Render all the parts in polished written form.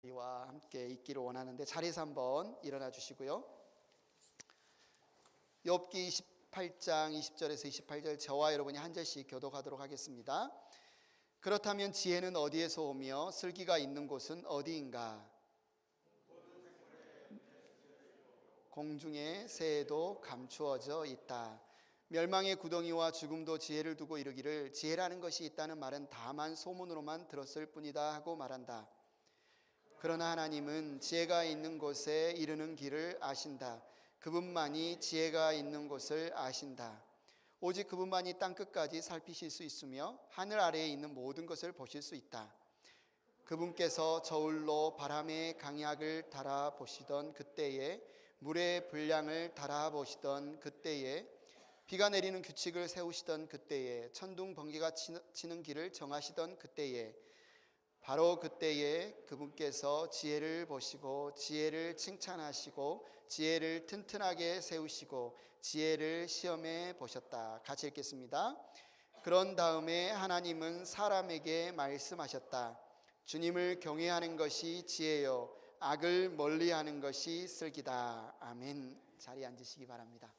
우리와 함께 있기를 원하는데 자리에서 한번 일어나 주시고요. 욥기 28장 20절에서 28절 저와 여러분이 한 절씩 교독하도록 하겠습니다. 그렇다면 지혜는 어디에서 오며 슬기가 있는 곳은 어디인가? 공중의 새에도 감추어져 있다. 멸망의 구덩이와 죽음도 지혜를 두고 이르기를 지혜라는 것이 있다는 말은 다만 소문으로만 들었을 뿐이다 하고 말한다. 그러나 하나님은 지혜가 있는 곳에 이르는 길을 아신다. 그분만이 지혜가 있는 곳을 아신다. 오직 그분만이 땅끝까지 살피실 수 있으며 하늘 아래에 있는 모든 것을 보실 수 있다. 그분께서 저울로 바람의 강약을 달아보시던 그때에 물의 분량을 달아보시던 그때에 비가 내리는 규칙을 세우시던 그때에 천둥 번개가 치는 길을 정하시던 그때에 바로 그때에 그분께서 지혜를 보시고 지혜를 칭찬하시고 지혜를 튼튼하게 세우시고 지혜를 시험해 보셨다. 같이 읽겠습니다. 그런 다음에 하나님은 사람에게 말씀하셨다. 주님을 경외하는 것이 지혜요 악을 멀리하는 것이 슬기다. 아멘. 자리에 앉으시기 바랍니다.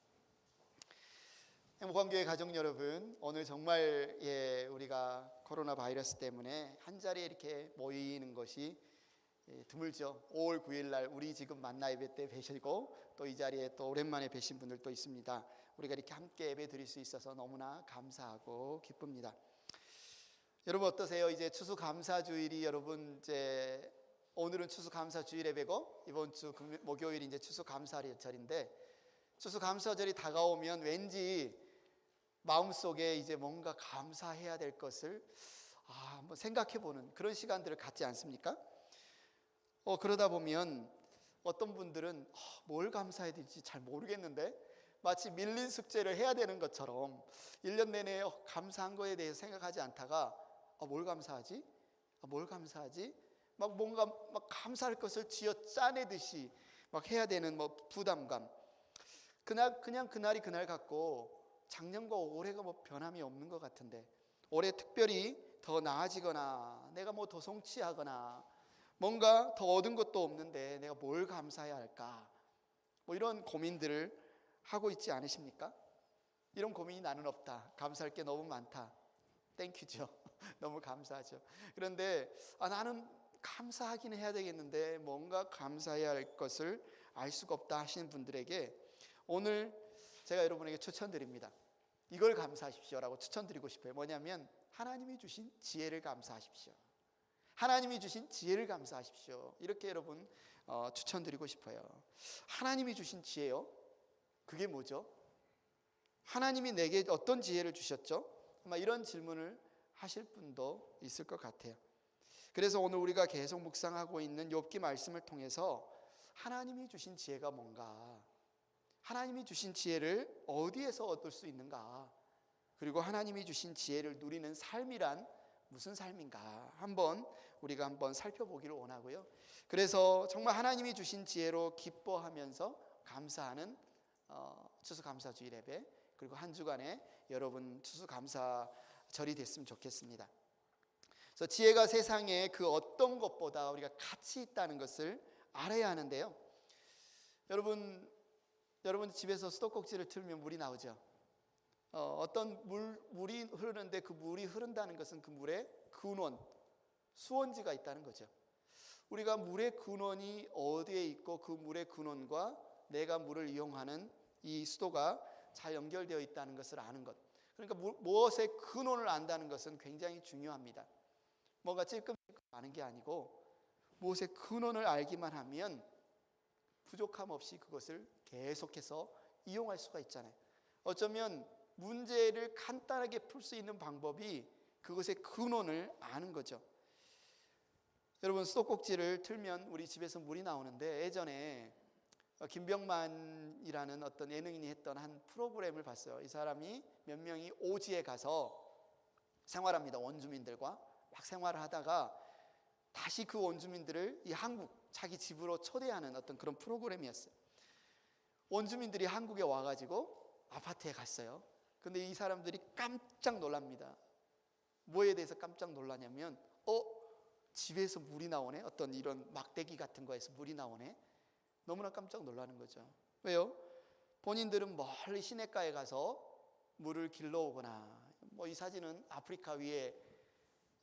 행복한교회 가족 여러분, 오늘 정말 우리가 코로나 바이러스 때문에 한 자리에 이렇게 모이는 것이 드물죠. 5월 9일 날 우리 지금 만나 예배 때 뵈시고 또 이 자리에 또 오랜만에 뵈신 분들도 있습니다. 우리가 이렇게 함께 예배 드릴 수 있어서 너무나 감사하고 기쁩니다. 여러분 어떠세요? 이제 추수감사주일이 여러분 이제 오늘은 추수감사주일 예배고 이번 주 목요일이 이제 추수감사절인데 추수감사절이 다가오면 왠지 마음속에 이제 뭔가 감사해야 될 것을 한번 생각해보는 그런 시간들을 갖지 않습니까? 그러다 보면 어떤 분들은 뭘 감사해야 될지 잘 모르겠는데 마치 밀린 숙제를 해야 되는 것처럼 1년 내내 감사한 거에 대해서 생각하지 않다가 뭘 감사하지? 뭘 감사하지? 막 뭔가 막 감사할 것을 쥐어 짜내듯이 막 해야 되는 부담감. 그냥 그날이 그날 같고 작년과 올해가 변함이 없는 것 같은데 올해 특별히 더 나아지거나 내가 더 성취하거나 뭔가 더 얻은 것도 없는데 내가 뭘 감사해야 할까? 이런 고민들을 하고 있지 않으십니까? 이런 고민이 나는 없다. 감사할 게 너무 많다. 땡큐죠. 너무 감사하죠. 그런데 나는 감사하기는 해야 되겠는데 뭔가 감사해야 할 것을 알 수가 없다 하시는 분들에게 오늘 제가 여러분에게 추천드립니다. 이걸 감사하십시오라고 추천드리고 싶어요. 뭐냐면 하나님이 주신 지혜를 감사하십시오. 하나님이 주신 지혜를 감사하십시오. 이렇게 여러분 추천드리고 싶어요. 하나님이 주신 지혜요? 그게 뭐죠? 하나님이 내게 어떤 지혜를 주셨죠? 아마 이런 질문을 하실 분도 있을 것 같아요. 그래서 오늘 우리가 계속 묵상하고 있는 욥기 말씀을 통해서 하나님이 주신 지혜가 뭔가, 하나님이 주신 지혜를 어디에서 얻을 수 있는가, 그리고 하나님이 주신 지혜를 누리는 삶이란 무슨 삶인가 우리가 한번 살펴보기를 원하고요. 그래서 정말 하나님이 주신 지혜로 기뻐하면서 감사하는 추수감사주일 예배, 그리고 한 주간에 여러분 추수감사절이 됐으면 좋겠습니다. 그래서 지혜가 세상에 그 어떤 것보다 우리가 가치 있다는 것을 알아야 하는데요. 여러분 집에서 수도꼭지를 틀면 물이 나오죠. 어떤 물이 흐르는데 그 물이 흐른다는 것은 그 물에 근원, 수원지가 있다는 거죠. 우리가 물의 근원이 어디에 있고 그 물의 근원과 내가 물을 이용하는 이 수도가 잘 연결되어 있다는 것을 아는 것. 그러니까 무엇의 근원을 안다는 것은 굉장히 중요합니다. 뭔가 찔끔찔끔 아는 게 아니고 무엇의 근원을 알기만 하면 부족함 없이 그것을 계속해서 이용할 수가 있잖아요. 어쩌면 문제를 간단하게 풀 수 있는 방법이 그것의 근원을 아는 거죠. 여러분 수도꼭지를 틀면 우리 집에서 물이 나오는데 예전에 김병만이라는 어떤 예능인이 했던 한 프로그램을 봤어요. 이 사람이 몇 명이 오지에 가서 생활합니다. 원주민들과 막 생활을 하다가 다시 그 원주민들을 이 한국 자기 집으로 초대하는 어떤 그런 프로그램이었어요. 원주민들이 한국에 와가지고 아파트에 갔어요. 근데 이 사람들이 깜짝 놀랍니다. 뭐에 대해서 깜짝 놀라냐면 집에서 물이 나오네? 어떤 이런 막대기 같은 거에서 물이 나오네? 너무나 깜짝 놀라는 거죠. 왜요? 본인들은 멀리 시냇가에 가서 물을 길러오거나, 뭐 이 사진은 아프리카 위에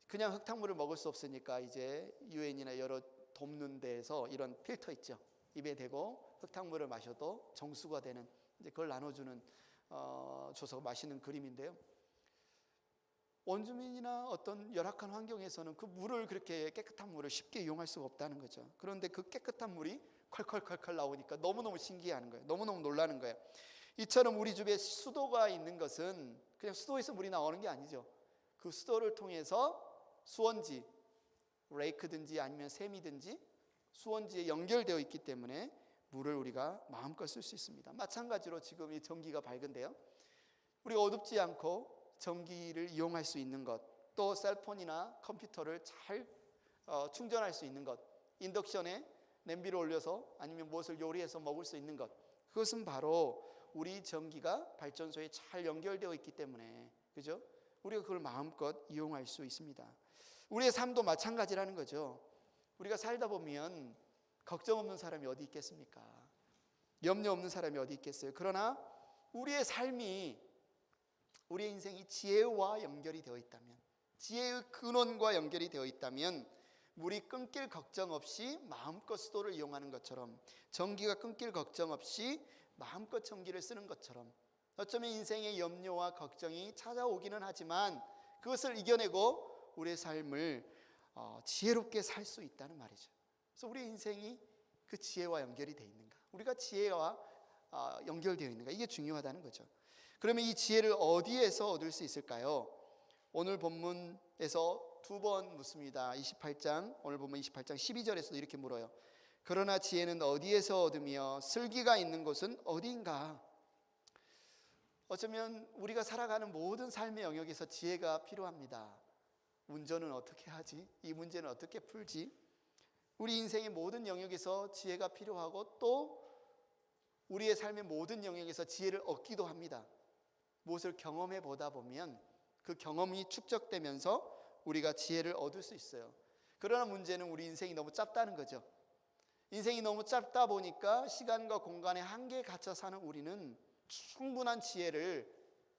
그냥 흙탕물을 먹을 수 없으니까 이제 유엔이나 여러 돕는 데에서 이런 필터 있죠. 입에 대고 흙탕물을 마셔도 정수가 되는, 이제 그걸 나눠주는 줘서 마시는 그림인데요. 원주민이나 어떤 열악한 환경에서는 그 물을, 그렇게 깨끗한 물을 쉽게 이용할 수가 없다는 거죠. 그런데 그 깨끗한 물이 콸콸콸콸 나오니까 너무너무 신기해하는 거예요. 너무너무 놀라는 거예요. 이처럼 우리 집에 수도가 있는 것은 그냥 수도에서 물이 나오는 게 아니죠. 그 수도를 통해서 수원지, 레이크든지 아니면 샘이든지 수원지에 연결되어 있기 때문에 물을 우리가 마음껏 쓸 수 있습니다. 마찬가지로 지금 이 전기가 밝은데요, 우리가 어둡지 않고 전기를 이용할 수 있는 것, 또 셀폰이나 컴퓨터를 잘 충전할 수 있는 것, 인덕션에 냄비를 올려서 아니면 무엇을 요리해서 먹을 수 있는 것, 그것은 바로 우리 전기가 발전소에 잘 연결되어 있기 때문에, 그죠? 우리가 그걸 마음껏 이용할 수 있습니다. 우리의 삶도 마찬가지라는 거죠. 우리가 살다 보면 걱정 없는 사람이 어디 있겠습니까? 염려 없는 사람이 어디 있겠어요? 그러나 우리의 삶이, 우리의 인생이 지혜와 연결이 되어 있다면, 지혜의 근원과 연결이 되어 있다면, 물이 끊길 걱정 없이 마음껏 수도를 이용하는 것처럼, 전기가 끊길 걱정 없이 마음껏 전기를 쓰는 것처럼, 어쩌면 인생의 염려와 걱정이 찾아오기는 하지만 그것을 이겨내고 우리의 삶을 지혜롭게 살 수 있다는 말이죠. 그래서 우리의 인생이 그 지혜와 연결이 되어 있는가, 우리가 지혜와 연결되어 있는가, 이게 중요하다는 거죠. 그러면 이 지혜를 어디에서 얻을 수 있을까요? 오늘 본문에서 두 번 묻습니다. 28장, 오늘 본문 28장 12절에서도 이렇게 물어요. 그러나 지혜는 어디에서 얻으며 슬기가 있는 곳은 어디인가? 어쩌면 우리가 살아가는 모든 삶의 영역에서 지혜가 필요합니다. 운전은 어떻게 하지? 이 문제는 어떻게 풀지? 우리 인생의 모든 영역에서 지혜가 필요하고, 또 우리의 삶의 모든 영역에서 지혜를 얻기도 합니다. 무엇을 경험해 보다 보면 그 경험이 축적되면서 우리가 지혜를 얻을 수 있어요. 그러나 문제는 우리 인생이 너무 짧다는 거죠. 인생이 너무 짧다 보니까 시간과 공간의 한계에 갇혀 사는 우리는 충분한 지혜를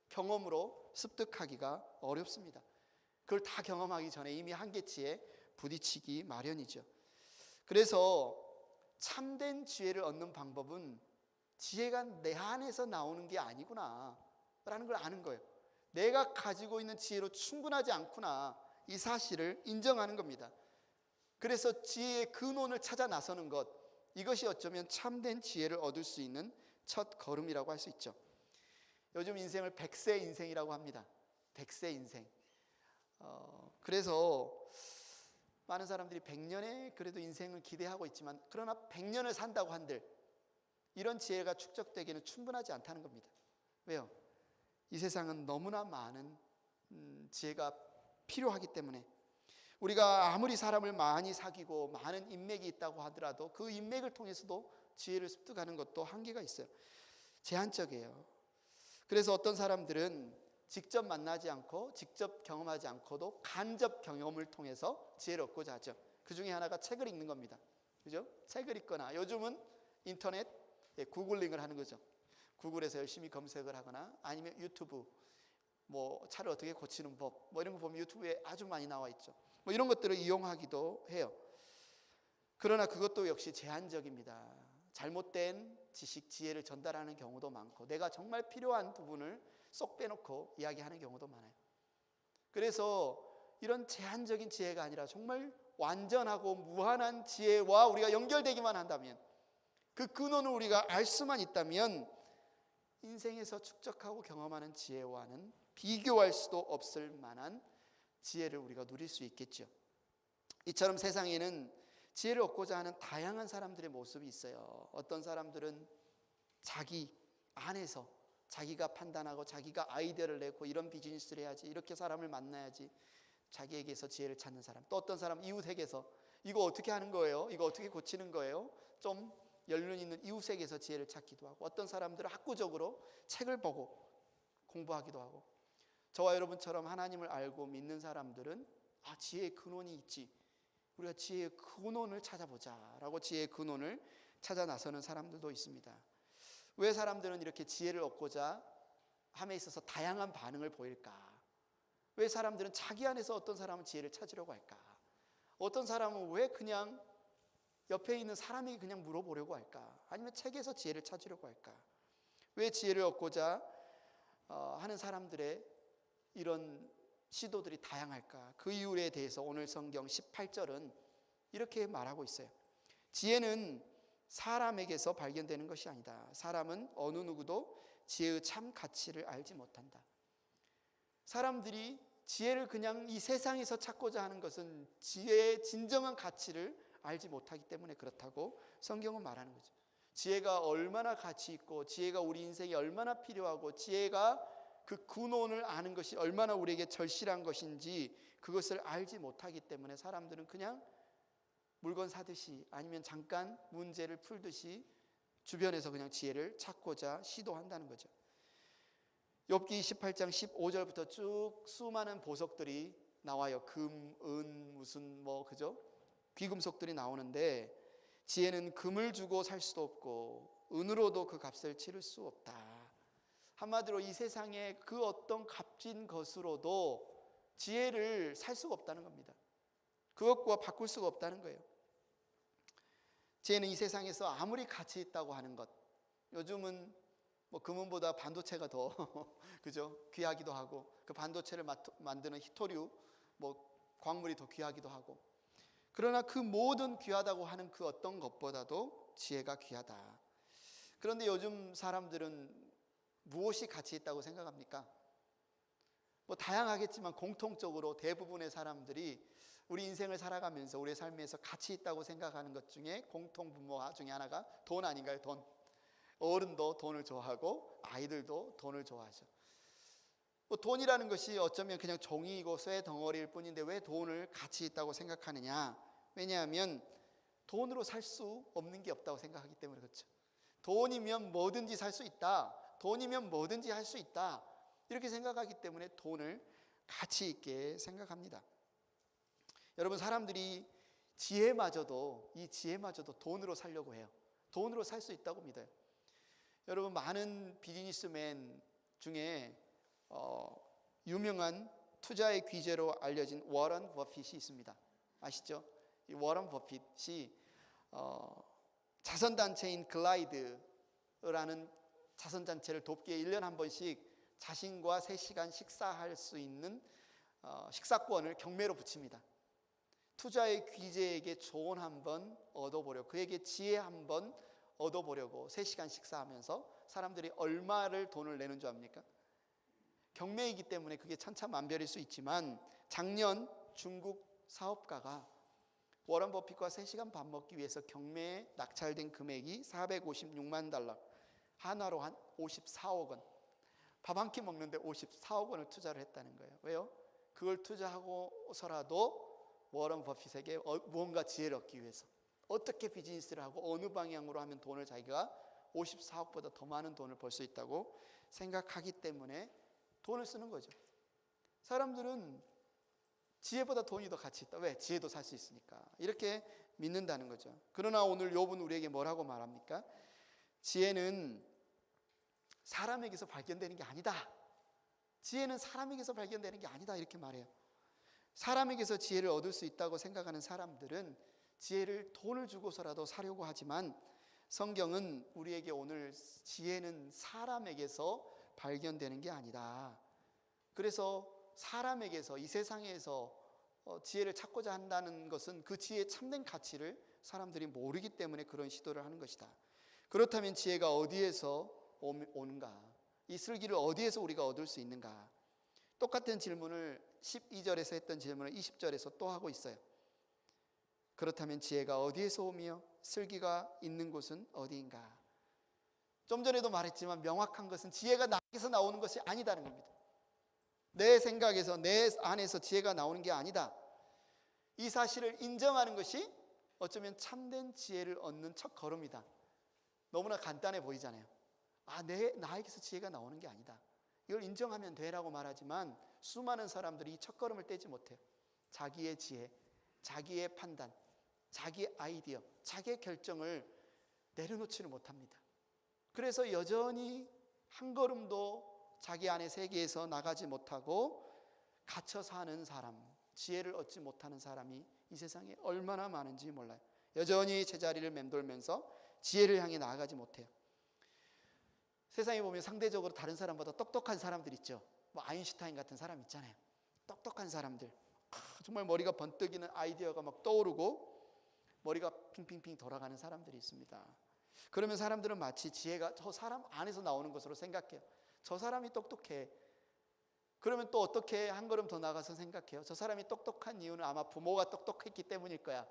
경험으로 습득하기가 어렵습니다. 그걸 다 경험하기 전에 이미 한계치에 부딪히기 마련이죠. 그래서 참된 지혜를 얻는 방법은 지혜가 내 안에서 나오는 게 아니구나 라는 걸 아는 거예요. 내가 가지고 있는 지혜로 충분하지 않구나, 이 사실을 인정하는 겁니다. 그래서 지혜의 근원을 찾아 나서는 것, 이것이 어쩌면 참된 지혜를 얻을 수 있는 첫 걸음이라고 할 수 있죠. 요즘 인생을 100세 인생이라고 합니다. 100세 인생. 그래서 많은 사람들이 100년의 그래도 인생을 기대하고 있지만, 그러나 100년을 산다고 한들 이런 지혜가 축적되기는 충분하지 않다는 겁니다. 왜요? 이 세상은 너무나 많은 지혜가 필요하기 때문에, 우리가 아무리 사람을 많이 사귀고 많은 인맥이 있다고 하더라도 그 인맥을 통해서도 지혜를 습득하는 것도 한계가 있어요. 제한적이에요. 그래서 어떤 사람들은 직접 만나지 않고 직접 경험하지 않고도 간접 경험을 통해서 지혜를 얻고자 하죠. 그 중에 하나가 책을 읽는 겁니다. 그죠? 책을 읽거나, 요즘은 인터넷 구글링을 하는 거죠. 구글에서 열심히 검색을 하거나, 아니면 유튜브, 뭐 차를 어떻게 고치는 법, 뭐 이런 거 보면 유튜브에 아주 많이 나와 있죠. 뭐 이런 것들을 이용하기도 해요. 그러나 그것도 역시 제한적입니다. 잘못된 지식, 지혜를 전달하는 경우도 많고, 내가 정말 필요한 부분을 쏙 빼놓고 이야기하는 경우도 많아요. 그래서 이런 제한적인 지혜가 아니라 정말 완전하고 무한한 지혜와 우리가 연결되기만 한다면, 그 근원을 우리가 알 수만 있다면, 인생에서 축적하고 경험하는 지혜와는 비교할 수도 없을 만한 지혜를 우리가 누릴 수 있겠죠. 이처럼 세상에는 지혜를 얻고자 하는 다양한 사람들의 모습이 있어요. 어떤 사람들은 자기 안에서 자기가 판단하고 자기가 아이디어를 내고 이런 비즈니스를 해야지, 이렇게 사람을 만나야지, 자기에게서 지혜를 찾는 사람. 또 어떤 사람 이웃에게서 이거 어떻게 하는 거예요? 이거 어떻게 고치는 거예요? 좀 연륜 있는 이웃에게서 지혜를 찾기도 하고, 어떤 사람들은 학구적으로 책을 보고 공부하기도 하고, 저와 여러분처럼 하나님을 알고 믿는 사람들은 지혜의 근원이 있지, 우리가 지혜의 근원을 찾아보자라고 지혜의 근원을 찾아 나서는 사람들도 있습니다. 왜 사람들은 이렇게 지혜를 얻고자 함에 있어서 다양한 반응을 보일까? 왜 사람들은 자기 안에서 어떤 사람은 지혜를 찾으려고 할까? 어떤 사람은 왜 그냥 옆에 있는 사람에게 그냥 물어보려고 할까? 아니면 책에서 지혜를 찾으려고 할까? 왜 지혜를 얻고자 하는 사람들의 이런 시도들이 다양할까? 그 이유에 대해서 오늘 성경 18절은 이렇게 말하고 있어요. 지혜는 사람에게서 발견되는 것이 아니다. 사람은 어느 누구도 지혜의 참 가치를 알지 못한다. 사람들이 지혜를 그냥 이 세상에서 찾고자 하는 것은 지혜의 진정한 가치를 알지 못하기 때문에 그렇다고 성경은 말하는 거죠. 지혜가 얼마나 가치 있고 지혜가 우리 인생에 얼마나 필요하고 지혜가 그 근원을 아는 것이 얼마나 우리에게 절실한 것인지 그것을 알지 못하기 때문에 사람들은 그냥 물건 사듯이 아니면 잠깐 문제를 풀듯이 주변에서 그냥 지혜를 찾고자 시도한다는 거죠. 욥기 28장 15절부터 쭉 수많은 보석들이 나와요. 금, 은, 무슨 그죠? 귀금속들이 나오는데 지혜는 금을 주고 살 수도 없고 은으로도 그 값을 치를 수 없다. 한마디로 이 세상의 그 어떤 값진 것으로도 지혜를 살 수가 없다는 겁니다. 그것과 바꿀 수가 없다는 거예요. 지혜는 이 세상에서 아무리 가치 있다고 하는 것, 요즘은 금은보다 반도체가 더 그죠? 귀하기도 하고 그 반도체를 만드는 히토류 광물이 더 귀하기도 하고, 그러나 그 모든 귀하다고 하는 그 어떤 것보다도 지혜가 귀하다. 그런데 요즘 사람들은 무엇이 가치 있다고 생각합니까? 다양하겠지만 공통적으로 대부분의 사람들이 우리 인생을 살아가면서 우리의 삶에서 가치 있다고 생각하는 것 중에 공통 분모 중에 하나가 돈 아닌가요? 돈. 어른도 돈을 좋아하고 아이들도 돈을 좋아하죠. 돈이라는 것이 어쩌면 그냥 종이고 쇠 덩어리일 뿐인데 왜 돈을 가치 있다고 생각하느냐? 왜냐하면 돈으로 살 수 없는 게 없다고 생각하기 때문에 그렇죠. 돈이면 뭐든지 살 수 있다. 돈이면 뭐든지 할 수 있다. 이렇게 생각하기 때문에 돈을 가치 있게 생각합니다. 여러분, 사람들이 이 지혜마저도 돈으로 살려고 해요. 돈으로 살 수 있다고 믿어요. 여러분, 많은 비즈니스맨 중에 유명한 투자의 귀재로 알려진 워런 버핏이 있습니다. 아시죠? 이 워런 버핏이 자선단체인 글라이드라는 자선단체를 돕기에 1년에 한 번씩 자신과 3시간 식사할 수 있는 식사권을 경매로 붙입니다. 투자의 귀재에게 조언 한번 얻어보려고, 그에게 지혜 한번 얻어보려고 3시간 식사하면서 사람들이 얼마를 돈을 내는 줄 압니까? 경매이기 때문에 그게 천차만별일 수 있지만 작년 중국 사업가가 워런 버핏과 3시간 밥 먹기 위해서 경매에 낙찰된 금액이 456만 달러, 한화로 한 54억 원, 밥 한 끼 먹는데 54억 원을 투자를 했다는 거예요. 왜요? 그걸 투자하고서라도 워런 버핏에게 무언가 지혜를 얻기 위해서 어떻게 비즈니스를 하고 어느 방향으로 하면 돈을 자기가 54억보다 더 많은 돈을 벌 수 있다고 생각하기 때문에 돈을 쓰는 거죠. 사람들은 지혜보다 돈이 더 가치 있다. 왜? 지혜도 살 수 있으니까. 이렇게 믿는다는 거죠. 그러나 오늘 욥은 우리에게 뭐라고 말합니까? 지혜는 사람에게서 발견되는 게 아니다. 지혜는 사람에게서 발견되는 게 아니다. 이렇게 말해요. 사람에게서 지혜를 얻을 수 있다고 생각하는 사람들은 지혜를 돈을 주고서라도 사려고 하지만 성경은 우리에게 오늘 지혜는 사람에게서 발견되는 게 아니다. 그래서 사람에게서, 이 세상에서 지혜를 찾고자 한다는 것은 그 지혜의 참된 가치를 사람들이 모르기 때문에 그런 시도를 하는 것이다. 그렇다면 지혜가 어디에서 오는가? 이 슬기를 어디에서 우리가 얻을 수 있는가? 똑같은 질문을 12절에서 했던 질문을 20절에서 또 하고 있어요. 그렇다면 지혜가 어디에서 오며 슬기가 있는 곳은 어디인가? 좀 전에도 말했지만 명확한 것은 지혜가 나에게서 나오는 것이 아니다는 겁니다. 내 생각에서, 내 안에서 지혜가 나오는 게 아니다. 이 사실을 인정하는 것이 어쩌면 참된 지혜를 얻는 첫 걸음이다. 너무나 간단해 보이잖아요. 나에게서 지혜가 나오는 게 아니다. 이걸 인정하면 되라고 말하지만 수많은 사람들이 이 첫걸음을 떼지 못해요. 자기의 지혜, 자기의 판단, 자기의 아이디어, 자기의 결정을 내려놓지를 못합니다. 그래서 여전히 한 걸음도 자기 안의 세계에서 나가지 못하고 갇혀 사는 사람, 지혜를 얻지 못하는 사람이 이 세상에 얼마나 많은지 몰라요. 여전히 제자리를 맴돌면서 지혜를 향해 나아가지 못해요. 세상에 보면 상대적으로 다른 사람보다 똑똑한 사람들 있죠. 뭐 아인슈타인 같은 사람 있잖아요. 똑똑한 사람들, 정말 머리가 번뜩이는 아이디어가 막 떠오르고 머리가 핑핑핑 돌아가는 사람들이 있습니다. 그러면 사람들은 마치 지혜가 저 사람 안에서 나오는 것으로 생각해요. 저 사람이 똑똑해. 그러면 또 어떻게 한 걸음 더 나가서 생각해요. 저 사람이 똑똑한 이유는 아마 부모가 똑똑했기 때문일 거야.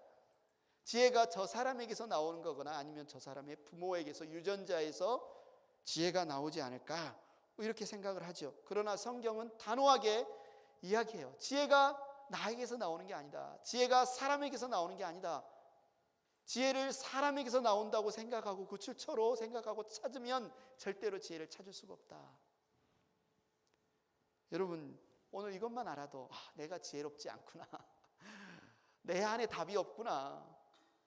지혜가 저 사람에게서 나오는 거거나 아니면 저 사람의 부모에게서, 유전자에서 지혜가 나오지 않을까, 이렇게 생각을 하죠. 그러나 성경은 단호하게 이야기해요. 지혜가 나에게서 나오는 게 아니다. 지혜가 사람에게서 나오는 게 아니다. 지혜를 사람에게서 나온다고 생각하고 그 출처로 생각하고 찾으면 절대로 지혜를 찾을 수가 없다. 여러분, 오늘 이것만 알아도 내가 지혜롭지 않구나, 내 안에 답이 없구나,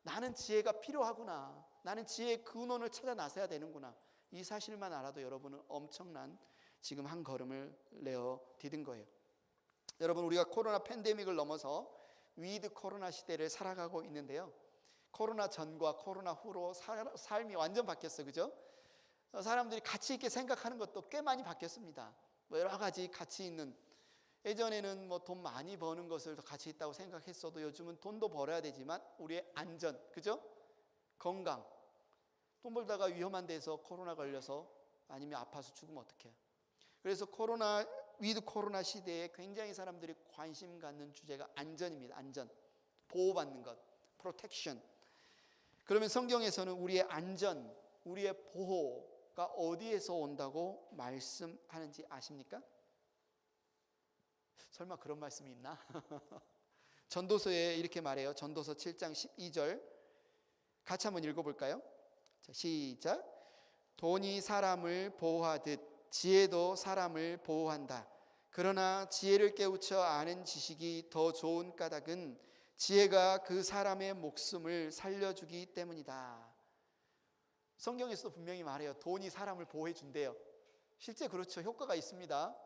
나는 지혜가 필요하구나, 나는 지혜의 근원을 찾아 나서야 되는구나, 이 사실만 알아도 여러분은 엄청난 지금 한 걸음을 내어 디딘 거예요. 여러분, 우리가 코로나 팬데믹을 넘어서 위드 코로나 시대를 살아가고 있는데요, 코로나 전과 코로나 후로 삶이 완전 바뀌었어요. 그죠? 사람들이 가치 있게 생각하는 것도 꽤 많이 바뀌었습니다. 여러 가지 가치 있는, 예전에는 돈 많이 버는 것을 더 가치 있다고 생각했어도 요즘은 돈도 벌어야 되지만 우리의 안전, 그죠? 건강, 돈 벌다가 위험한 데서 코로나 걸려서 아니면 아파서 죽으면 어떡해요? 그래서 위드 코로나 시대에 굉장히 사람들이 관심 갖는 주제가 안전입니다. 안전, 보호받는 것, 프로텍션. 그러면 성경에서는 우리의 안전, 우리의 보호가 어디에서 온다고 말씀하는지 아십니까? 설마 그런 말씀이 있나? 전도서에 이렇게 말해요. 전도서 7장 12절 같이 한번 읽어볼까요? 자, 시작. 돈이 사람을 보호하듯 지혜도 사람을 보호한다. 그러나 지혜를 깨우쳐 아는 지식이 더 좋은 까닭은 지혜가 그 사람의 목숨을 살려주기 때문이다. 성경에서도 분명히 말해요. 돈이 사람을 보호해 준대요. 실제 그렇죠. 효과가 있습니다.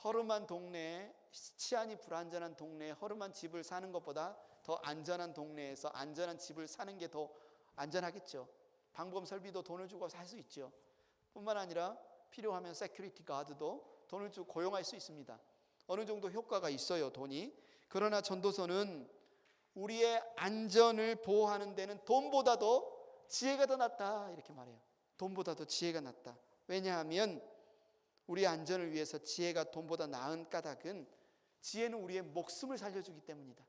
허름한 동네, 치안이 불안전한 동네, 허름한 집을 사는 것보다 더 안전한 동네에서 안전한 집을 사는 게 더 안전하겠죠. 방범 설비도 돈을 주고 살 수 있죠. 뿐만 아니라 필요하면 세큐리티 가드도 돈을 주고 고용할 수 있습니다. 어느 정도 효과가 있어요, 돈이. 그러나 전도서는 우리의 안전을 보호하는 데는 돈보다도 지혜가 더 낫다, 이렇게 말해요. 돈보다도 지혜가 낫다. 왜냐하면 우리의 안전을 위해서 지혜가 돈보다 나은 까닭은 지혜는 우리의 목숨을 살려주기 때문이다.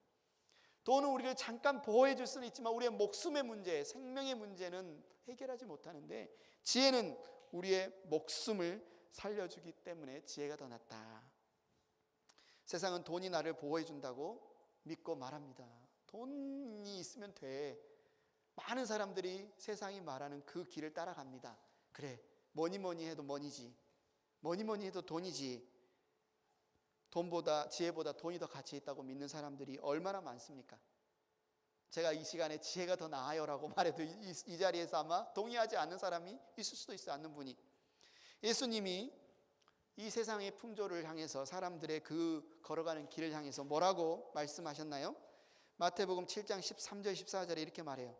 돈은 우리를 잠깐 보호해 줄 수는 있지만 우리의 목숨의 문제, 생명의 문제는 해결하지 못하는데 지혜는 우리의 목숨을 살려주기 때문에 지혜가 더 낫다. 세상은 돈이 나를 보호해 준다고 믿고 말합니다. 돈이 있으면 돼. 많은 사람들이 세상이 말하는 그 길을 따라갑니다. 그래, 뭐니 해도 머니지, 뭐니 해도 돈이지. 지혜보다 돈이 더 가치 있다고 믿는 사람들이 얼마나 많습니까? 제가 이 시간에 지혜가 더 나아요라고 말해도 이 자리에서 아마 동의하지 않는 사람이 있을 수도 있어요. 않는 분이. 예수님이 이 세상의 풍조를 향해서, 사람들의 그 걸어가는 길을 향해서 뭐라고 말씀하셨나요? 마태복음 7장 13절 14절에 이렇게 말해요.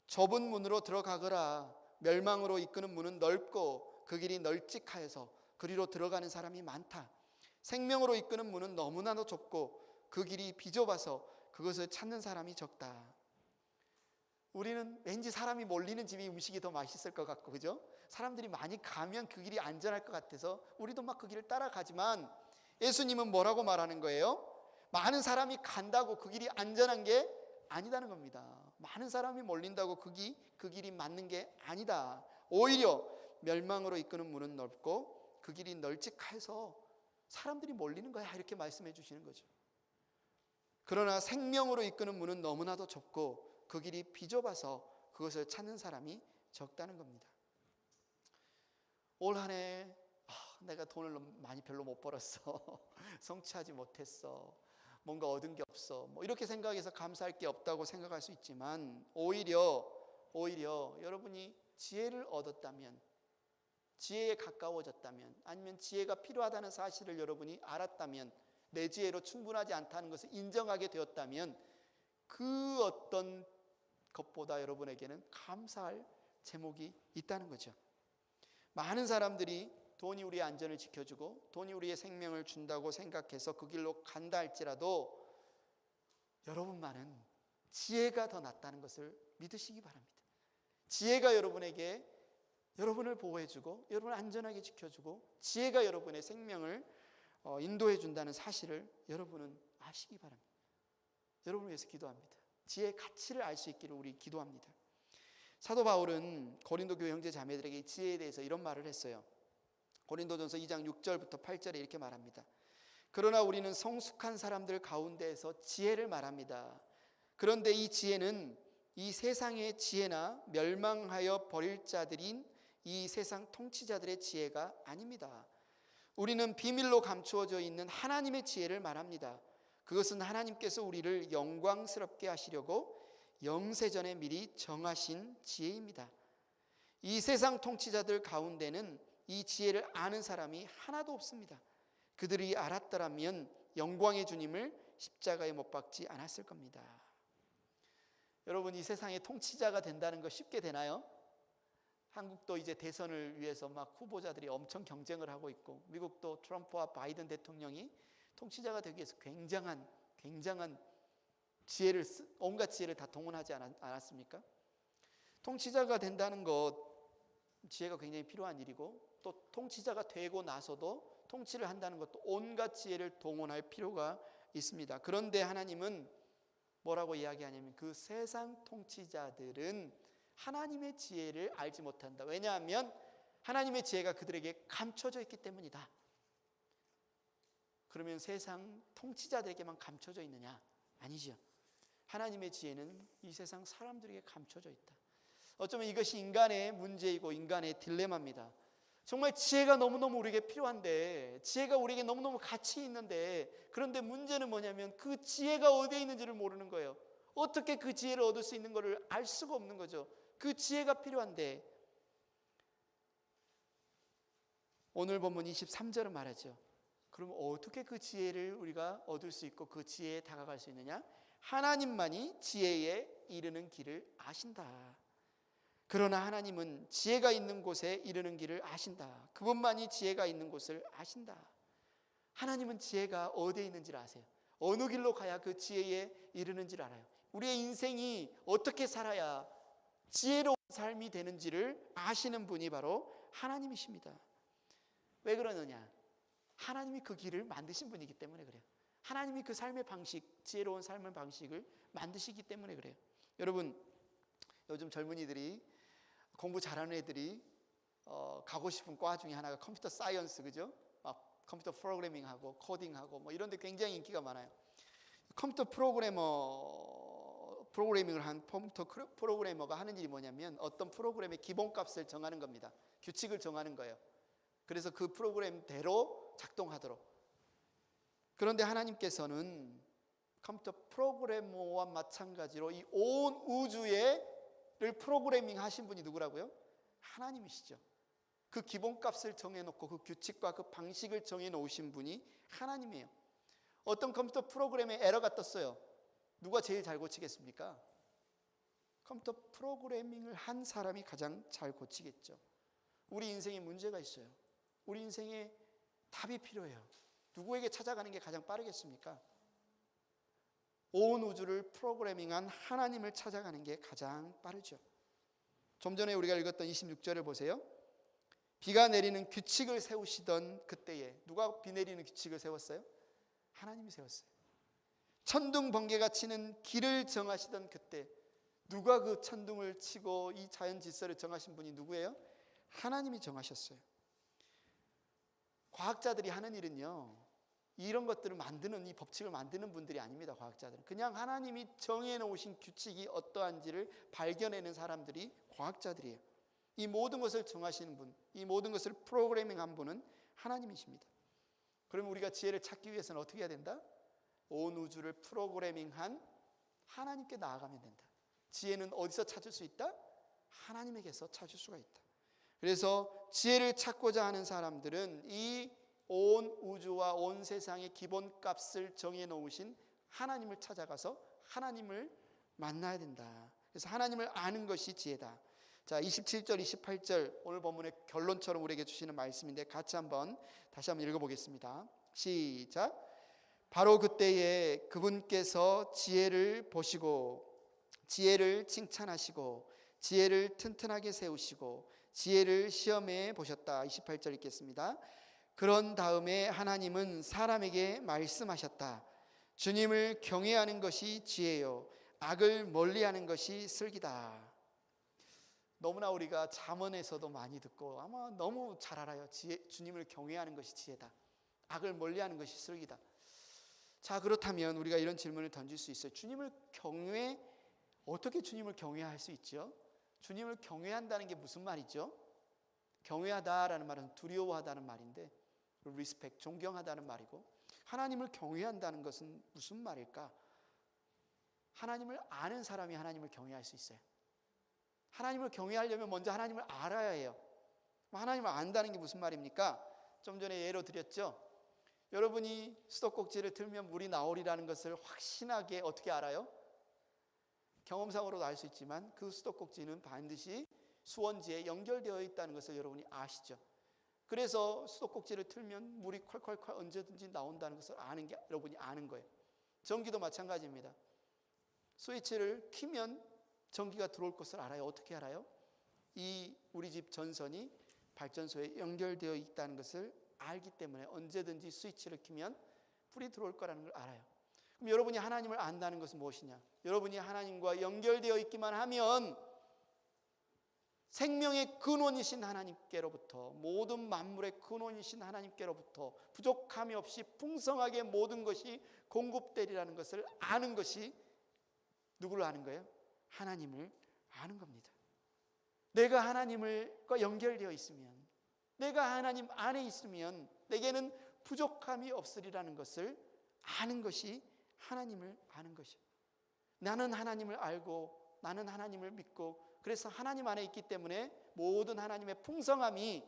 좁은 문으로 들어가거라. 멸망으로 이끄는 문은 넓고 그 길이 널찍하여서 그리로 들어가는 사람이 많다. 생명으로 이끄는 문은 너무나도 좁고 그 길이 비좁아서 그것을 찾는 사람이 적다. 우리는 왠지 사람이 몰리는 집이 음식이 더 맛있을 것 같고, 그죠? 사람들이 많이 가면 그 길이 안전할 것 같아서 우리도 막 그 길을 따라가지만 예수님은 뭐라고 말하는 거예요? 많은 사람이 간다고 그 길이 안전한 게 아니다는 겁니다. 많은 사람이 몰린다고 그 길이 맞는 게 아니다. 오히려 멸망으로 이끄는 문은 넓고 그 길이 널찍해서 사람들이 몰리는 거야, 이렇게 말씀해 주시는 거죠. 그러나 생명으로 이끄는 문은 너무나도 좁고 그 길이 비좁아서 그것을 찾는 사람이 적다는 겁니다. 올 한 해 내가 돈을 별로 못 벌었어. 성취하지 못했어. 뭔가 얻은 게 없어, 뭐 이렇게 생각해서 감사할 게 없다고 생각할 수 있지만, 오히려 여러분이 지혜를 얻었다면, 지혜에 가까워졌다면, 아니면 지혜가 필요하다는 사실을 여러분이 알았다면, 내 지혜로 충분하지 않다는 것을 인정하게 되었다면, 그 어떤 것보다 여러분에게는 감사할 제목이 있다는 거죠. 많은 사람들이 돈이 우리의 안전을 지켜주고 돈이 우리의 생명을 준다고 생각해서 그 길로 간다 할지라도, 여러분만은 지혜가 더 낫다는 것을 믿으시기 바랍니다. 지혜가 여러분에게 여러분을 보호해주고 여러분을 안전하게 지켜주고 지혜가 여러분의 생명을 인도해 준다는 사실을 여러분은 아시기 바랍니다. 여러분을 위해서 기도합니다. 지혜의 가치를 알 수 있기를 우리 기도합니다. 사도 바울은 고린도 교회 형제 자매들에게 이 지혜에 대해서 이런 말을 했어요. 고린도전서 2장 6절부터 8절에 이렇게 말합니다. 그러나 우리는 성숙한 사람들 가운데에서 지혜를 말합니다. 그런데 이 지혜는 이 세상의 지혜나 멸망하여 버릴 자들인 이 세상 통치자들의 지혜가 아닙니다. 우리는 비밀로 감추어져 있는 하나님의 지혜를 말합니다. 그것은 하나님께서 우리를 영광스럽게 하시려고 영세전에 미리 정하신 지혜입니다. 이 세상 통치자들 가운데는 이 지혜를 아는 사람이 하나도 없습니다. 그들이 알았더라면 영광의 주님을 십자가에 못 박지 않았을 겁니다. 여러분, 이 세상의 통치자가 된다는 거 쉽게 되나요? 한국도 이제 대선을 위해서 막 후보자들이 엄청 경쟁을 하고 있고, 미국도 트럼프와 바이든 대통령이 통치자가 되기 위해서 굉장한 지혜를, 온갖 지혜를 다 동원하지 않았습니까? 통치자가 된다는 것, 지혜가 굉장히 필요한 일이고, 또 통치자가 되고 나서도 통치를 한다는 것도 온갖 지혜를 동원할 필요가 있습니다. 그런데 하나님은 뭐라고 이야기하냐면, 그 세상 통치자들은 하나님의 지혜를 알지 못한다. 왜냐하면 하나님의 지혜가 그들에게 감춰져 있기 때문이다. 그러면 세상 통치자들에게만 감춰져 있느냐? 아니죠. 하나님의 지혜는 이 세상 사람들에게 감춰져 있다. 어쩌면 이것이 인간의 문제이고 인간의 딜레마입니다. 정말 지혜가 너무너무 우리에게 필요한데, 지혜가 우리에게 너무너무 가치 있는데, 그런데 문제는 뭐냐면 그 지혜가 어디에 있는지를 모르는 거예요. 어떻게 그 지혜를 얻을 수 있는 것을 알 수가 없는 거죠. 그 지혜가 필요한데, 오늘 본문 23절은 말하죠. 그럼 어떻게 그 지혜를 우리가 얻을 수 있고 그 지혜에 다가갈 수 있느냐? 하나님만이 지혜에 이르는 길을 아신다. 그러나 하나님은 지혜가 있는 곳에 이르는 길을 아신다. 그분만이 지혜가 있는 곳을 아신다. 하나님은 지혜가 어디에 있는지를 아세요. 어느 길로 가야 그 지혜에 이르는지를 알아요. 우리의 인생이 어떻게 살아야 지혜로운 삶이 되는지를 아시는 분이 바로 하나님이십니다. 왜 그러느냐? 하나님이 그 길을 만드신 분이기 때문에 그래요. 하나님이 그 삶의 방식, 지혜로운 삶의 방식을 만드시기 때문에 그래요. 여러분, 요즘 젊은이들이, 공부 잘하는 애들이 가고 싶은 과 중에 하나가 컴퓨터 사이언스, 그죠? 막 컴퓨터 프로그래밍하고 코딩하고 뭐 이런 데 굉장히 인기가 많아요. 컴퓨터 프로그래밍을 한 컴퓨터 프로그래머가 하는 일이 뭐냐면 어떤 프로그램의 기본값을 정하는 겁니다. 규칙을 정하는 거예요. 그래서 그 프로그램대로 작동하도록. 그런데 하나님께서는 컴퓨터 프로그래머와 마찬가지로 이 온 우주를 프로그래밍 하신 분이 누구라고요? 하나님이시죠. 그 기본값을 정해놓고 그 규칙과 그 방식을 정해놓으신 분이 하나님이에요. 어떤 컴퓨터 프로그램에 에러가 떴어요. 누가 제일 잘 고치겠습니까? 컴퓨터 프로그래밍을 한 사람이 가장 잘 고치겠죠. 우리 인생에 문제가 있어요. 우리 인생에 답이 필요해요. 누구에게 찾아가는 게 가장 빠르겠습니까? 온 우주를 프로그래밍한 하나님을 찾아가는 게 가장 빠르죠. 좀 전에 우리가 읽었던 26절을 보세요. 비가 내리는 규칙을 세우시던 그때에 누가 비 내리는 규칙을 세웠어요? 하나님이 세웠어요. 천둥 번개가 치는 길을 정하시던 그때 누가 그 천둥을 치고 이 자연 질서를 정하신 분이 누구예요? 하나님이 정하셨어요. 과학자들이 하는 일은요, 이런 것들을 만드는, 이 법칙을 만드는 분들이 아닙니다. 과학자들은 그냥 하나님이 정해놓으신 규칙이 어떠한지를 발견해내는 사람들이 과학자들이에요. 이 모든 것을 정하시는 분, 이 모든 것을 프로그래밍한 분은 하나님이십니다. 그러면 우리가 지혜를 찾기 위해서는 어떻게 해야 된다? 온 우주를 프로그래밍한 하나님께 나아가면 된다. 지혜는 어디서 찾을 수 있다? 하나님에게서 찾을 수가 있다. 그래서 지혜를 찾고자 하는 사람들은 이 온 우주와 온 세상의 기본값을 정해놓으신 하나님을 찾아가서 하나님을 만나야 된다. 그래서 하나님을 아는 것이 지혜다. 자, 27절 28절 오늘 본문의 결론처럼 우리에게 주시는 말씀인데 같이 다시 한번 읽어보겠습니다. 시작. 바로 그때에 그분께서 지혜를 보시고 지혜를 칭찬하시고 지혜를 튼튼하게 세우시고 지혜를 시험해 보셨다. 28절 읽겠습니다. 그런 다음에 하나님은 사람에게 말씀하셨다. 주님을 경외하는 것이 지혜요 악을 멀리하는 것이 슬기다. 너무나 우리가 잠언에서도 많이 듣고 아마 너무 잘 알아요. 주님을 경외하는 것이 지혜다. 악을 멀리하는 것이 슬기다. 자, 그렇다면 우리가 이런 질문을 던질 수 있어요. 어떻게 주님을 경외할 수 있죠? 주님을 경외한다는 게 무슨 말이죠? 경외하다라는 말은 두려워하다는 말인데 리스펙, 존경하다는 말이고 하나님을 경외한다는 것은 무슨 말일까? 하나님을 아는 사람이 하나님을 경외할 수 있어요. 하나님을 경외하려면 먼저 하나님을 알아야 해요. 하나님을 안다는 게 무슨 말입니까? 좀 전에 예로 드렸죠. 여러분이 수도꼭지를 틀면 물이 나오리라는 것을 확신하게 어떻게 알아요? 경험상으로도 알 수 있지만 그 수도꼭지는 반드시 수원지에 연결되어 있다는 것을 여러분이 아시죠? 그래서 수도꼭지를 틀면 물이 콸콸콸 언제든지 나온다는 것을 아는 게 여러분이 아는 거예요. 전기도 마찬가지입니다. 스위치를 키면 전기가 들어올 것을 알아요. 어떻게 알아요? 우리 집 전선이 발전소에 연결되어 있다는 것을 알기 때문에 언제든지 스위치를 키면 불이 들어올 거라는 걸 알아요. 그럼 여러분이 하나님을 안다는 것은 무엇이냐? 여러분이 하나님과 연결되어 있기만 하면 생명의 근원이신 하나님께로부터 모든 만물의 근원이신 하나님께로부터 부족함이 없이 풍성하게 모든 것이 공급되리라는 것을 아는 것이 누구를 아는 거예요? 하나님을 아는 겁니다. 내가 하나님과 연결되어 있으면 내가 하나님 안에 있으면 내게는 부족함이 없으리라는 것을 아는 것이 하나님을 아는 것이에요. 나는 하나님을 알고 나는 하나님을 믿고 그래서 하나님 안에 있기 때문에 모든 하나님의 풍성함이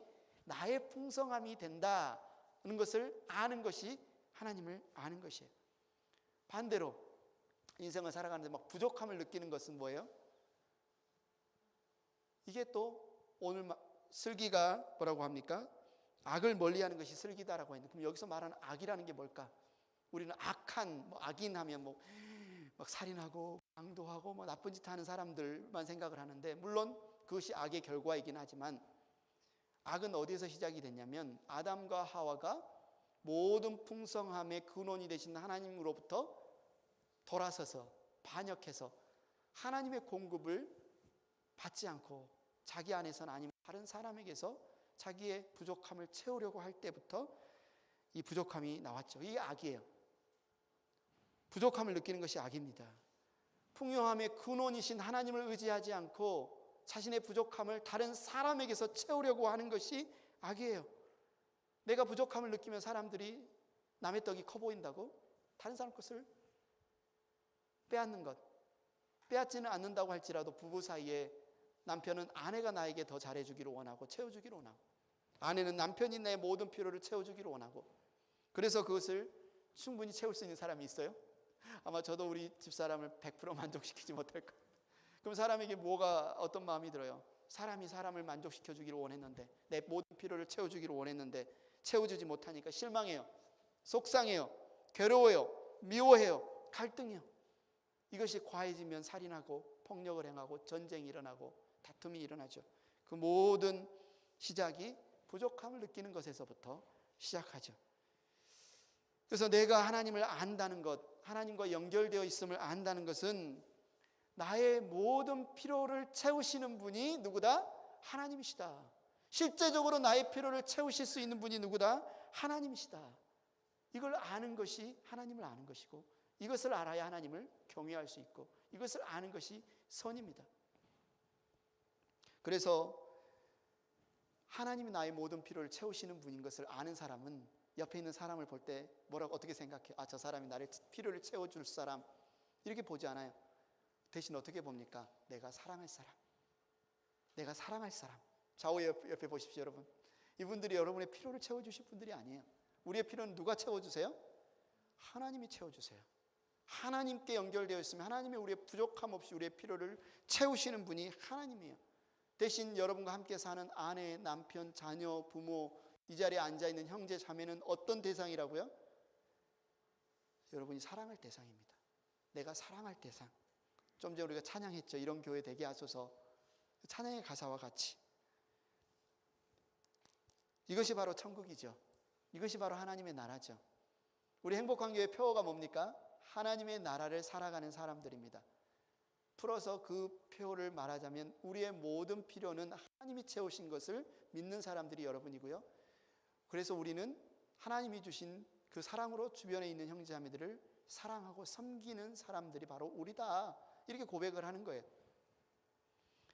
나의 풍성함이 된다는 것을 아는 것이 하나님을 아는 것이에요. 반대로 인생을 살아가는데 막 부족함을 느끼는 것은 뭐예요? 이게 또 오늘 슬기가 뭐라고 합니까? 악을 멀리하는 것이 슬기다라고 했는데 그럼 여기서 말하는 악이라는 게 뭘까? 우리는 악한 악인 하면 막 살인하고 강도하고 나쁜 짓 하는 사람들만 생각을 하는데 물론 그것이 악의 결과이긴 하지만 악은 어디에서 시작이 됐냐면 아담과 하와가 모든 풍성함의 근원이 되신 하나님으로부터 돌아서서 반역해서 하나님의 공급을 받지 않고 자기 안에서는 아니면 다른 사람에게서 자기의 부족함을 채우려고 할 때부터 이 부족함이 나왔죠. 이게 악이에요. 부족함을 느끼는 것이 악입니다. 풍요함의 근원이신 하나님을 의지하지 않고 자신의 부족함을 다른 사람에게서 채우려고 하는 것이 악이에요. 내가 부족함을 느끼면 사람들이 남의 떡이 커 보인다고 다른 사람 것을 빼앗는 것, 빼앗지는 않는다고 할지라도 부부 사이에 남편은 아내가 나에게 더 잘해주기를 원하고 채워주기를 원하고 아내는 남편이 내 모든 필요를 채워주기를 원하고 그래서 그것을 충분히 채울 수 있는 사람이 있어요? 아마 저도 우리 집사람을 100% 만족시키지 못할 거예요. 그럼 사람에게 어떤 마음이 들어요? 사람이 사람을 만족시켜주기를 원했는데 내 모든 필요를 채워주기를 원했는데 채워주지 못하니까 실망해요. 속상해요. 괴로워요. 미워해요. 갈등해요. 이것이 과해지면 살인하고 폭력을 행하고 전쟁이 일어나고 다툼이 일어나죠. 그 모든 시작이 부족함을 느끼는 것에서부터 시작하죠. 그래서 내가 하나님을 안다는 것, 하나님과 연결되어 있음을 안다는 것은 나의 모든 필요를 채우시는 분이 누구다? 하나님이시다. 실제적으로 나의 필요를 채우실 수 있는 분이 누구다? 하나님이시다. 이걸 아는 것이 하나님을 아는 것이고 이것을 알아야 하나님을 경외할 수 있고 이것을 아는 것이 선입니다. 그래서 하나님이 나의 모든 필요를 채우시는 분인 것을 아는 사람은 옆에 있는 사람을 볼 때 뭐라고 어떻게 생각해? 아, 저 사람이 나를 필요를 채워줄 사람, 이렇게 보지 않아요. 대신 어떻게 봅니까? 내가 사랑할 사람, 내가 사랑할 사람. 좌우 옆에 보십시오. 여러분, 이분들이 여러분의 필요를 채워주실 분들이 아니에요. 우리의 필요는 누가 채워주세요? 하나님이 채워주세요. 하나님께 연결되어 있으면 하나님이 우리의 부족함 없이 우리의 필요를 채우시는 분이 하나님이에요. 대신 여러분과 함께 사는 아내, 남편, 자녀, 부모, 이 자리에 앉아있는 형제, 자매는 어떤 대상이라고요? 여러분이 사랑할 대상입니다. 내가 사랑할 대상. 좀 전에 우리가 찬양했죠. 이런 교회 되게 하소서. 찬양의 가사와 같이. 이것이 바로 천국이죠. 이것이 바로 하나님의 나라죠. 우리 행복한 교회 표어가 뭡니까? 하나님의 나라를 살아가는 사람들입니다. 풀어서 그 표어를 말하자면 우리의 모든 필요는 하나님이 채우신 것을 믿는 사람들이 여러분이고요. 그래서 우리는 하나님이 주신 그 사랑으로 주변에 있는 형제자매들을 사랑하고 섬기는 사람들이 바로 우리다, 이렇게 고백을 하는 거예요.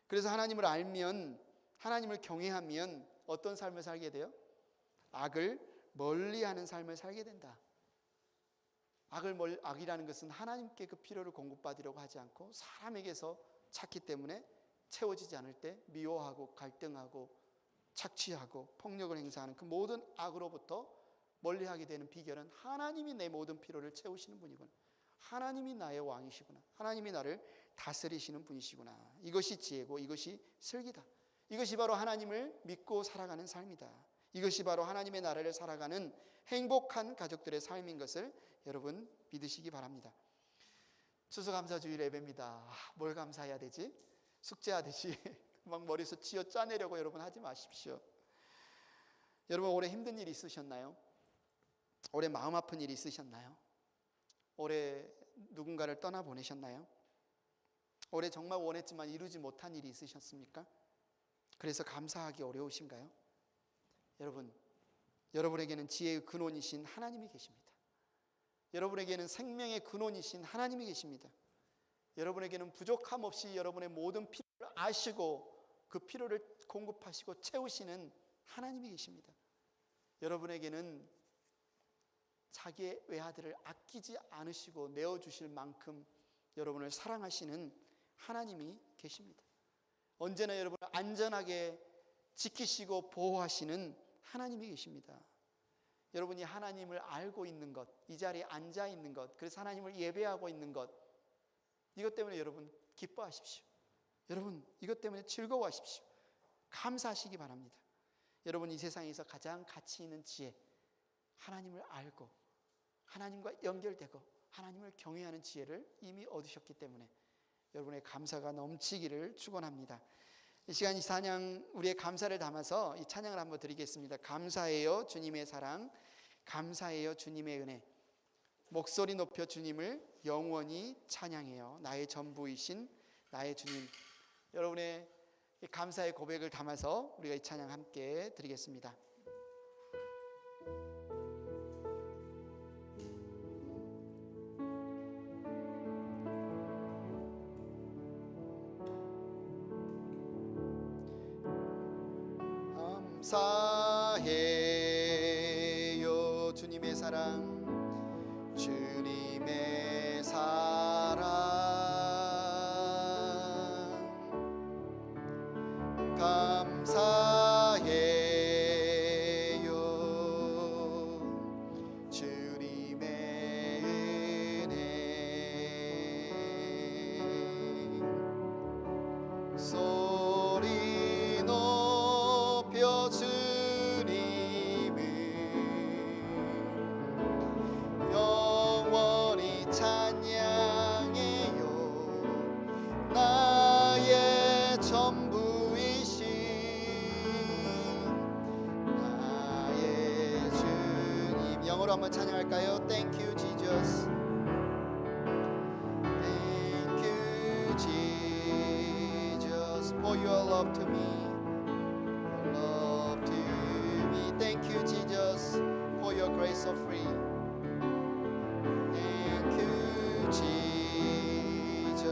그래서 하나님을 알면, 하나님을 경외하면 어떤 삶을 살게 돼요? 악을 멀리하는 삶을 살게 된다. 악이라는 것은 하나님께 그 필요를 공급받으려고 하지 않고 사람에게서 찾기 때문에 채워지지 않을 때 미워하고 갈등하고 착취하고 폭력을 행사하는 그 모든 악으로부터 멀리하게 되는 비결은 하나님이 내 모든 필요를 채우시는 분이구나, 하나님이 나의 왕이시구나, 하나님이 나를 다스리시는 분이시구나. 이것이 지혜고 이것이 슬기다. 이것이 바로 하나님을 믿고 살아가는 삶이다. 이것이 바로 하나님의 나라를 살아가는 행복한 가족들의 삶인 것을 여러분 믿으시기 바랍니다. 추수감사주일 예배입니다. 뭘 감사해야 되지? 숙제하듯이 막 머리에서 쥐어 짜내려고 여러분 하지 마십시오. 여러분, 올해 힘든 일이 있으셨나요? 올해 마음 아픈 일이 있으셨나요? 올해 누군가를 떠나보내셨나요? 올해 정말 원했지만 이루지 못한 일이 있으셨습니까? 그래서 감사하기 어려우신가요? 여러분, 여러분에게는 지혜의 근원이신 하나님이 계십니다. 여러분에게는 생명의 근원이신 하나님이 계십니다. 여러분에게는 부족함 없이 여러분의 모든 필요를 아시고 그 필요를 공급하시고 채우시는 하나님이 계십니다. 여러분에게는 자기의 외아들을 아끼지 않으시고 내어주실 만큼 여러분을 사랑하시는 하나님이 계십니다. 언제나 여러분을 안전하게 지키시고 보호하시는 하나님이 계십니다. 여러분이 하나님을 알고 있는 것, 이 자리에 앉아 있는 것, 그래서 하나님을 예배하고 있는 것, 이것 때문에 여러분 기뻐하십시오. 여러분 이것 때문에 즐거워하십시오. 감사하시기 바랍니다. 여러분 이 세상에서 가장 가치 있는 지혜, 하나님을 알고 하나님과 연결되고 하나님을 경외하는 지혜를 이미 얻으셨기 때문에 여러분의 감사가 넘치기를 축원합니다. 이 시간 이 찬양, 우리의 감사를 담아서 이 찬양을 한번 드리겠습니다. 감사해요 주님의 사랑, 감사해요 주님의 은혜. 목소리 높여 주님을 영원히 찬양해요. 나의 전부이신 나의 주님. 여러분의 이 감사의 고백을 담아서 우리가 이 찬양 함께 드리겠습니다. 감사해요 주님의 사랑, 주님의 사랑. 감사해요 주님의 은혜. 소리 높여 주님을 영원히 찬양해요. 나의 전부이신 나의 주님. 영어로 한번 찬양할까요? Thank you Jesus. Thank you Jesus for your love to me. Your love to me. Thank you Jesus for your grace so free. Thank you Jesus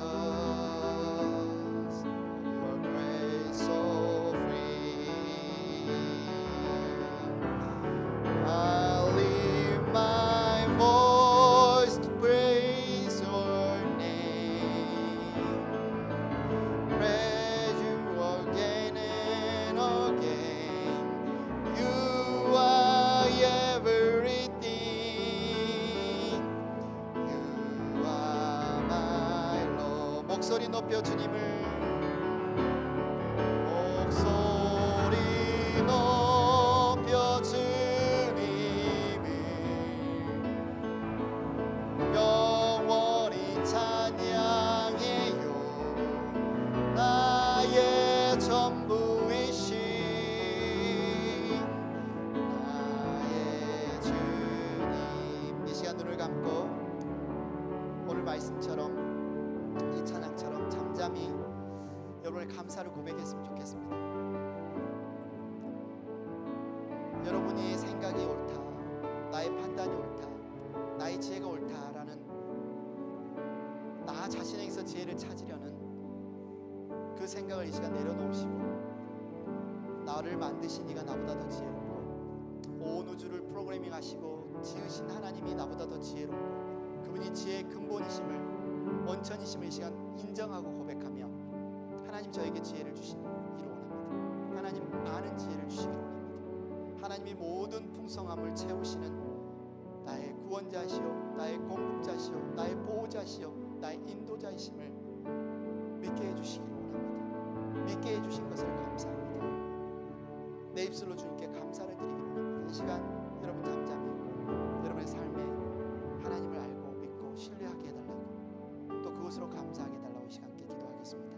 for your grace so free. I'll 높여 주님을 목소리 높여 주님을 영원히 찬양해요. 나의 전부이신 나의 주님. 이 시간 눈을 감고 오늘 말씀처럼 이 찬양처럼 잠잠히 여러분의 감사를 고백했으면 좋겠습니다. 여러분이 생각이 옳다, 나의 판단이 옳다, 나의 지혜가 옳다라는 나 자신에게서 지혜를 찾으려는 그 생각을 이 시간 내려놓으시고, 나를 만드신 이가 나보다 더 지혜롭고 온 우주를 프로그래밍 하시고 지으신 하나님이 나보다 더 지혜롭고 그분이 지혜의 근본이심을 원천이심을 이 시간 인정하고 고백하며, 하나님 저에게 지혜를 주시기를 원합니다. 하나님 아는 지혜를 주시기를 원합니다. 하나님이 모든 풍성함을 채우시는 나의 구원자시오, 나의 공급자시오, 나의 보호자시오, 나의 인도자이심을 믿게 해주시기를 원합니다. 믿게 해주신 것을 감사합니다. 내 입술로 주님께 감사를 드리기를 원합니다. 이 시간 여러분 잠잠히 여러분의 삶에 하나님을 알고 믿고 신뢰하게 해달라고, 또 그것으로 감사하게 해달라고 이 시간 함께 기도하겠습니다.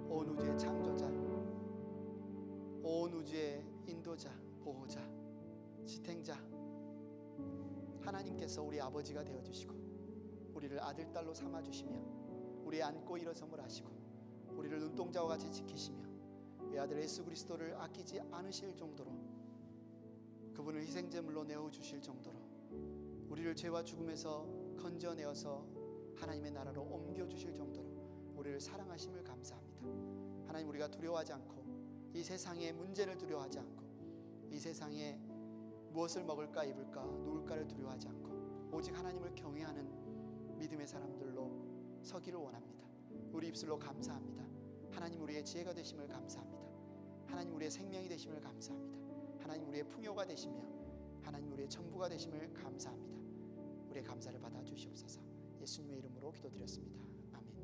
온 우주의 창조자, 온 우주의 인도자, 보호자, 지탱자 하나님께서 우리 아버지가 되어주시고 우리를 아들, 딸로 삼아주시며 우리의 안고 일어섬을 하시고 우리를 눈동자와 같이 지키시며 외아들 예수 그리스도를 아끼지 않으실 정도로, 그분을 희생제물로 내어주실 정도로 우리를 죄와 죽음에서 건져내어서 하나님의 나라로 옮겨주실 정도로 우리를 사랑하심을 감사합니다. 하나님, 우리가 두려워하지 않고 이 세상의 문제를 두려워하지 않고 이 세상에 무엇을 먹을까 입을까 누울까를 두려워하지 않고 오직 하나님을 경외하는 믿음의 사람들로 서기를 원합니다. 우리 입술로 감사합니다. 하나님 우리의 지혜가 되심을 감사합니다. 하나님 우리의 생명이 되심을 감사합니다. 하나님 우리의 풍요가 되시며 하나님 우리의 전부가 되심을 감사합니다. 우리의 감사를 받아 주시옵소서. 예수님의 이름으로 기도드렸습니다.